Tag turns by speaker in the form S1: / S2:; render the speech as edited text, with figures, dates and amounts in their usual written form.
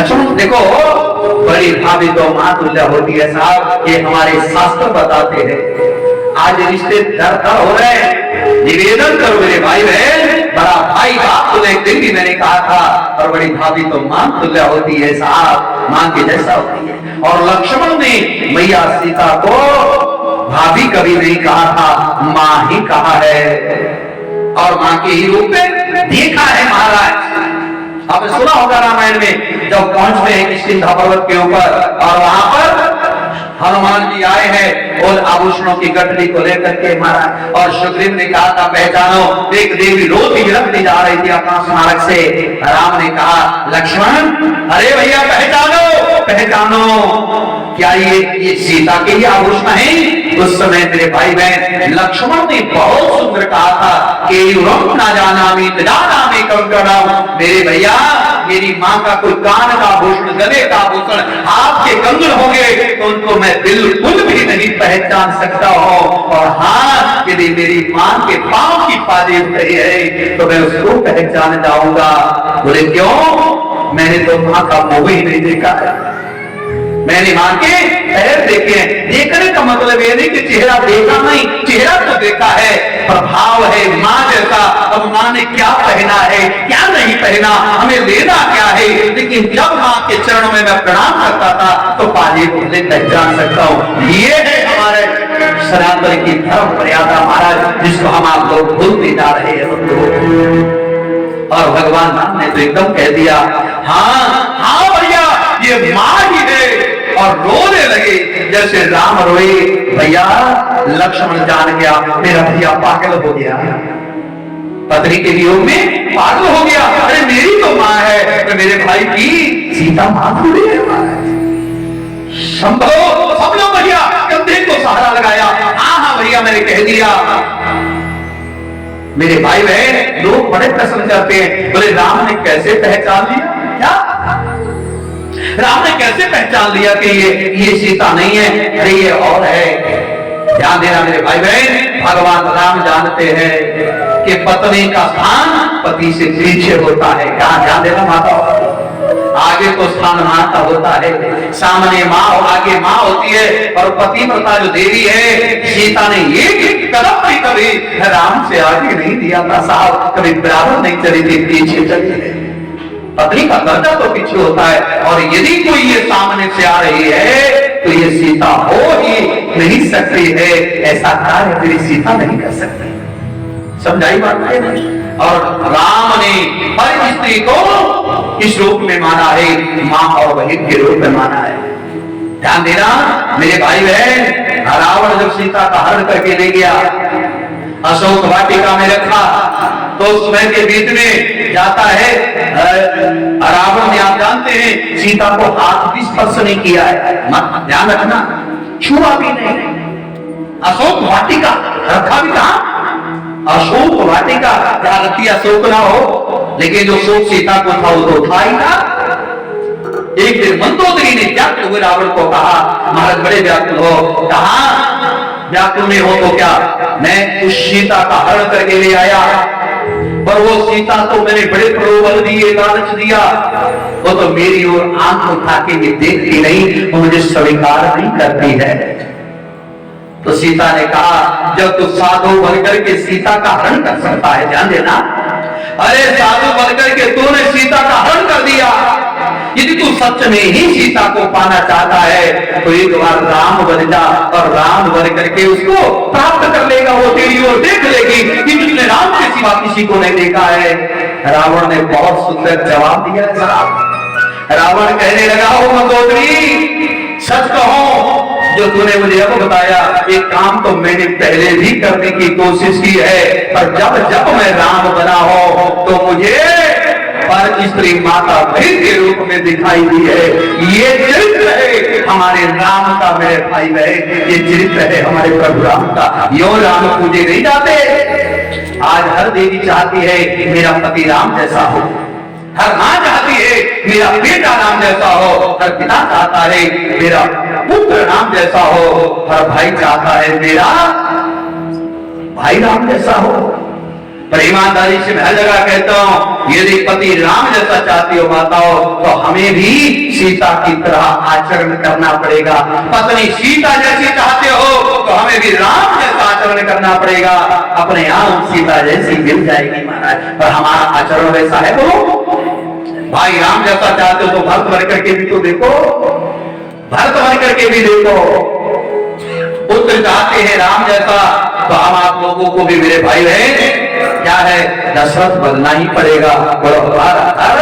S1: लक्ष्मण देखो, बड़ी भाभी तो मां तुल्य होती है साहब, ये हमारे शास्त्र बताते हैं। आज रिश्ते दर हो रहे हैं। निवेदन करो मेरे भाई बहन, बड़ा भाई बाप तुझे एक दिन भी मैंने कहा था, और बड़ी भाभी तो मां तुल्य होती है साहब, मां के जैसा होती है। और लक्ष्मण ने मैया सीता को भाभी कभी नहीं कहा था, मां ही कहा है, और मां के ही रूप में देखा है महाराज। आपने सुना होगा रामायण में, जब पहुंचते हैं किष्किंधा पर्वत के ऊपर, और वहां पर हनुमान जी आए हैं और आभूषणों की गठरी को लेकर के मारा, और सुग्रीव ने कहा था पहचानो, एक देवी रोती विलपती जा रही थी आकाश मार्ग से। राम ने कहा लक्ष्मण, अरे भैया पहचानो पहचानो, क्या ये सीता के ही आभूषण है? उस समय मेरे भाई बहन लक्ष्मण ने बहुत सुंदर कहा था कि ना जाना मेरे भैया, मेरी माँ का कोई कान का आभूषण, गले का आभूषण, हाथ के कंगन होंगे तो उनको मैं बिल्कुल भी नहीं पहचान सकता हूँ। और हाँ, यदि मेरी माँ के पांव की पाजेब सही है तो मैं उसको पहचान जाऊंगा। बोले क्यों? मैंने तो माँ का मुंह ही नहीं देखा है, मैंने मां के पैर देखे हैं। देखने का मतलब ये नहीं कि चेहरा देखा नहीं, चेहरा तो देखा है, प्रभाव है मां जैसा। अब मां ने क्या पहना है, क्या नहीं पहना, हमें लेना क्या है, लेकिन जब मां के चरणों में मैं प्रणाम करता था तो पाजी को पहचान सकता हूँ। ये है हमारे सनातन की धर्म मर्यादा महाराज, जिसको हम आप लोग भूलते जा रहे हैं। और भगवान राम ने तो एकदम कह दिया, हाँ हाँ भैया ये मां ही है, और रोने लगे जैसे राम रोए। भैया लक्ष्मण जान गया मेरा भैया पागल हो गया, पत्नी के वियोग में पागल हो गया। अरे मेरी तो मां है, तो मेरे भाई की सीता मां थोड़ी है। संभव सब लोग भैया कंधे को सहारा लगाया, हाँ हाँ भैया मैंने कह दिया। मेरे भाई बहन लोग बड़े प्रश्न करते हैं, बोले राम ने कैसे पहचान लिया? क्या राम ने कैसे पहचान लिया कि ये सीता नहीं है, अरे ये और है? ध्यान देना मेरे भाई बहन, भगवान राम जानते हैं कि पत्नी का स्थान पति से पीछे होता है। कहां? ध्यान देना माता, आगे तो स्थान मां का होता है, सामने मां और आगे मां होती है। और पतिव्रता जो देवी है, सीता ने एक कदम भी कभी राम से आगे नहीं दिया था साहब, कभी बराबर नहीं चली थी, पीछे चली है। पत्नी का दर्जा तो पीछे होता है, और यदि कोई ये सामने से आ रही है तो ये सीता हो ही नहीं सकती है। ऐसा कार्य मेरी सीता नहीं कर सकती। समझाई बात है? और राम ने हर स्त्री को इस रूप में माना है, मां और बहन के रूप में माना है। ध्यान देना मेरे भाई बहन, रावण जब सीता का हरण करके ले गया, अशोक वाटिका में रखा, तो समय के बीच में जाता है रावण ने, आप जानते हैं सीता को हाथ भी स्पर्श नहीं किया है, मत ध्यान रखना, छुआ भी नहीं। अशोक वाटिका रखा भी कहां? अशोक वाटिका, जहां रखी अशोक ना हो, लेकिन जो शोक सीता को था वो तो था ही था। एक दिन मंदोदरी ने व्याकुल हुए रावण को कहा, महाराज बड़े व्याकुल हो। कहा व्याकुल में हो तो क्या, मैं उस सीता का हरण करके ले आया, पर वो सीता तो मैंने बड़े प्रलोभन दिए, लालच दिया, वो तो मेरी ओर आंख उठा के भी देखती नहीं, वो मुझे स्वीकार नहीं करती है। तो सीता ने कहा, जब तू साधु बनकर के सीता का हरण कर सकता है, ध्यान देना, अरे साधु बनकर के तूने सीता का हरण कर दिया, यदि तू सच में ही सीता को पाना चाहता है तो एक बार राम बन जा, और राम बन करके उसको प्राप्त कर लेगा, वो तेरी ओर देख लेगी कि तुमने राम के सिवा किसी को नहीं देखा है। रावण ने बहुत सुंदर जवाब दिया साहब। रावण कहने लगा, हो मंदोदरी सच कहो, जो तूने मुझे अब बताया एक काम तो मैंने पहले भी करने की कोशिश की है, पर जब जब मैं राम बना हो तो मुझे पर स्त्री माता बहन के रूप में दिखाई दी है। ये चरित्र है हमारे राम का मेरे भाई बहन, ये चरित्र है हमारे प्रभु राम का। यो राम पूजे नहीं जाते। आज हर देवी चाहती है मेरा पति राम जैसा हो, हर मां चाहती है मेरा बेटा राम जैसा हो, हर पिता चाहता है मेरा पुत्र राम जैसा हो, हर भाई चाहता है मेरा भाई राम जैसा हो। पर ईमानदारी से मैं हर जगह कहता हूं, यदि पति राम जैसा चाहती हो माताओं, तो हमें भी सीता की तरह आचरण करना पड़ेगा। पत्नी सीता जैसी चाहते हो तो हमें भी राम जैसा आचरण करना पड़ेगा। अपने आप सीता जैसी मिल जाएगी महाराज। पर हमारा आचरण वैसा है तो भाई राम जैसा चाहते हो तो भरत बन करके भी तो देखो, भरत बन करके भी देखो। पुत्र चाहते हैं राम जैसा, तो हम आप लोगों को भी मेरे भाई बहन क्या है, दशरथ बनना ही पड़ेगा। बोलो हर